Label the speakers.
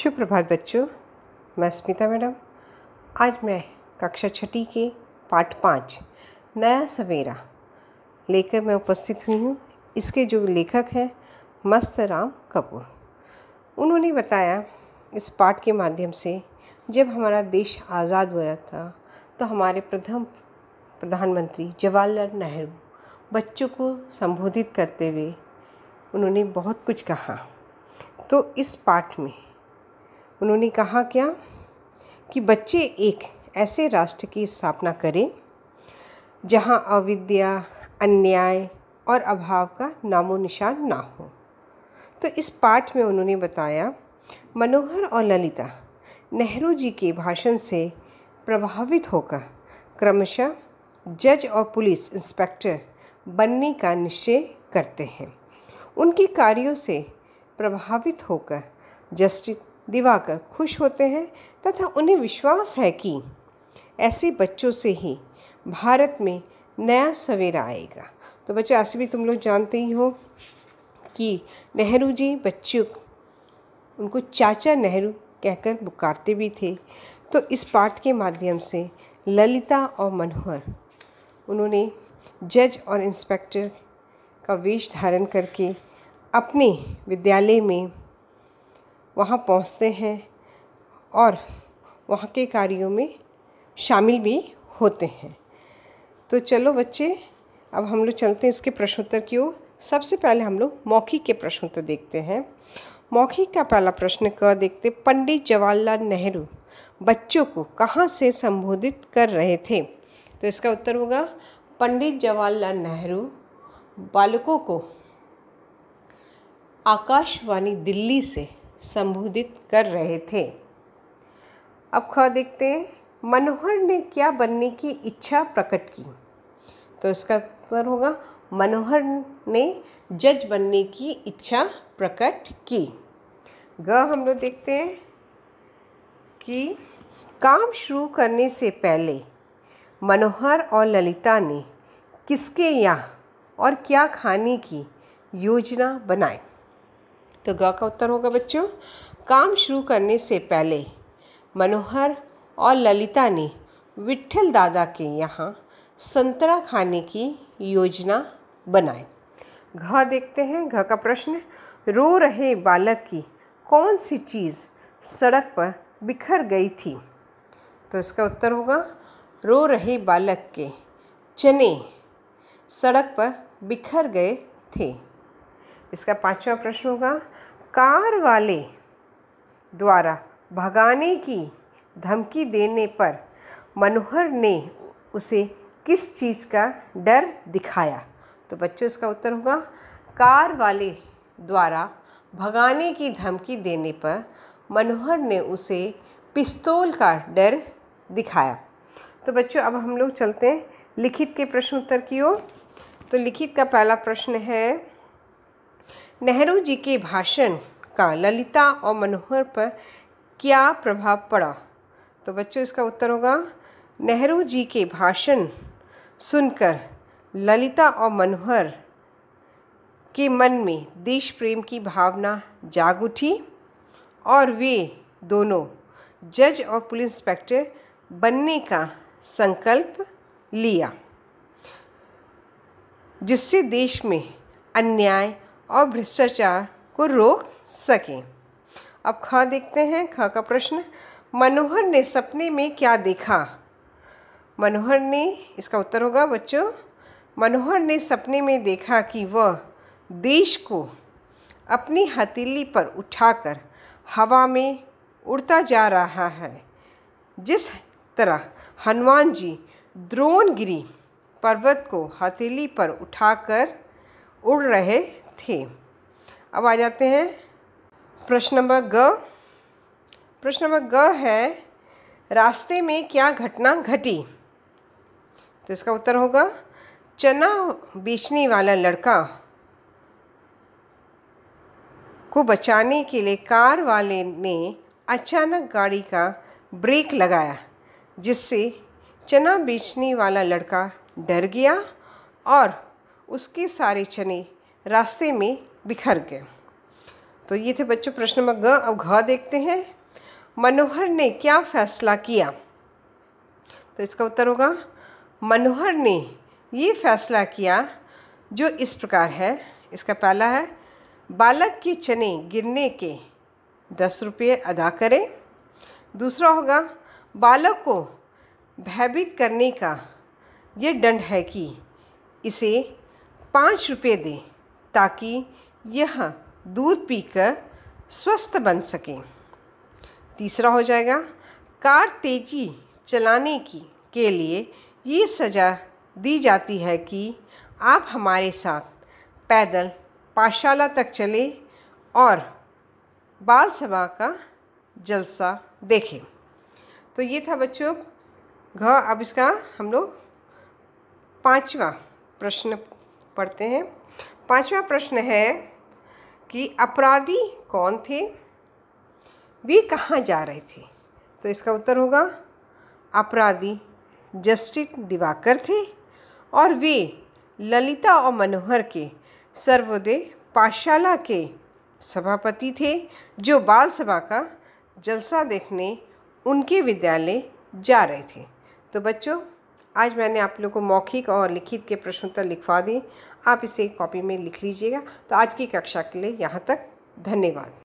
Speaker 1: शुभ प्रभात बच्चों, मैं स्मिता मैडम। आज मैं कक्षा छठी के पाठ 5 नया सवेरा लेकर मैं उपस्थित हुई हूँ। इसके जो लेखक हैं मस्त राम कपूर, उन्होंने बताया इस पाठ के माध्यम से जब हमारा देश आज़ाद हुआ था तो हमारे प्रथम प्रधानमंत्री जवाहरलाल नेहरू बच्चों को संबोधित करते हुए उन्होंने बहुत कुछ कहा। तो इस पाठ में उन्होंने कहा क्या कि बच्चे एक ऐसे राष्ट्र की स्थापना करें जहां अविद्या, अन्याय और अभाव का नामो निशान ना हो। तो इस पाठ में उन्होंने बताया मनोहर और ललिता नेहरू जी के भाषण से प्रभावित होकर क्रमशः जज और पुलिस इंस्पेक्टर बनने का निश्चय करते हैं। उनके कार्यों से प्रभावित होकर जस्टिस दिवाकर खुश होते हैं तथा उन्हें विश्वास है कि ऐसे बच्चों से ही भारत में नया सवेरा आएगा। तो बच्चे, ऐसे भी तुम लोग जानते ही हो कि नेहरू जी बच्चों उनको चाचा नेहरू कहकर पुकारते भी थे। तो इस पाठ के माध्यम से ललिता और मनोहर उन्होंने जज और इंस्पेक्टर का वेश धारण करके अपने विद्यालय में वहाँ पहुँचते हैं और वहाँ के कार्यों में शामिल भी होते हैं। तो चलो बच्चे, अब हम लोग चलते हैं इसके प्रश्नोत्तर की ओर। सबसे पहले हम लोग मौखिक के प्रश्नोत्तर देखते हैं। मौखिक का पहला प्रश्न क देखते, पंडित जवाहरलाल नेहरू बच्चों को कहाँ से संबोधित कर रहे थे? तो इसका उत्तर होगा पंडित जवाहरलाल नेहरू बालकों को आकाशवाणी दिल्ली से संबोधित कर रहे थे। अब ख देखते हैं, मनोहर ने क्या बनने की इच्छा प्रकट की? तो इसका उत्तर होगा मनोहर ने जज बनने की इच्छा प्रकट की। ग हम लोग देखते हैं कि काम शुरू करने से पहले मनोहर और ललिता ने किसके यहाँ और क्या खाने की योजना बनाई? तो ग का उत्तर होगा बच्चों, काम शुरू करने से पहले मनोहर और ललिता ने विट्ठल दादा के यहाँ संतरा खाने की योजना बनाई। घ देखते हैं, घ का प्रश्न, रो रहे बालक की कौन सी चीज़ सड़क पर बिखर गई थी? तो इसका उत्तर होगा रो रहे बालक के चने सड़क पर बिखर गए थे। इसका पांचवा प्रश्न होगा, कार वाले द्वारा भगाने की धमकी देने पर मनोहर ने उसे किस चीज़ का डर दिखाया? तो बच्चों, इसका उत्तर होगा कार वाले द्वारा भगाने की धमकी देने पर मनोहर ने उसे पिस्तौल का डर दिखाया। तो बच्चों, अब हम लोग चलते हैं लिखित के प्रश्न उत्तर की ओर। तो लिखित का पहला प्रश्न है, नेहरू जी के भाषण का ललिता और मनोहर पर क्या प्रभाव पड़ा? तो बच्चों, इसका उत्तर होगा नेहरू जी के भाषण सुनकर ललिता और मनोहर के मन में देश प्रेम की भावना जाग उठी और वे दोनों जज और पुलिस इंस्पेक्टर बनने का संकल्प लिया, जिससे देश में अन्याय और भ्रष्टाचार को रोक सकें। अब ख देखते हैं, ख का प्रश्न, मनोहर ने सपने में क्या देखा? मनोहर ने, इसका उत्तर होगा बच्चों, मनोहर ने सपने में देखा कि वह देश को अपनी हथेली पर उठाकर हवा में उड़ता जा रहा है, जिस तरह हनुमान जी द्रोणगिरी पर्वत को हथेली पर उठाकर उड़ रहे थे। अब आ जाते हैं प्रश्न नंबर ग। प्रश्न नंबर ग है, रास्ते में क्या घटना घटी? तो इसका उत्तर होगा चना बेचने वाला लड़का को बचाने के लिए कार वाले ने अचानक गाड़ी का ब्रेक लगाया, जिससे चना बेचने वाला लड़का डर गया और उसके सारे चने रास्ते में बिखर गए। तो ये थे बच्चों प्रश्न नंबर ग। अब घ देखते हैं। मनोहर ने क्या फैसला किया? तो इसका उत्तर होगा मनोहर ने ये फैसला किया जो इस प्रकार है। इसका पहला है बालक के चने गिरने के 10 रुपये अदा करें। दूसरा होगा बालक को भयभीत करने का ये दंड है कि इसे 5 रुपये दें ताकि यह दूध पीकर स्वस्थ बन सके। तीसरा हो जाएगा कार तेज़ी चलाने के लिए ये सज़ा दी जाती है कि आप हमारे साथ पैदल पाठशाला तक चले और बाल सभा का जलसा देखें। तो ये था बच्चों घ। अब इसका हम लोग 5वां प्रश्न पढ़ते हैं। 5वां प्रश्न है कि अपराधी कौन थे? वे कहाँ जा रहे थे? तो इसका उत्तर होगा अपराधी जस्टिस दिवाकर थे और वे ललिता और मनोहर के सर्वोदय पाठशाला के सभापति थे जो बाल सभा का जलसा देखने उनके विद्यालय जा रहे थे। तो बच्चों आज मैंने आप लोगों को मौखिक और लिखित के प्रश्नोत्तर लिखवा दिए। आप इसे कॉपी में लिख लीजिएगा। तो आज की कक्षा के लिए यहाँ तक। धन्यवाद।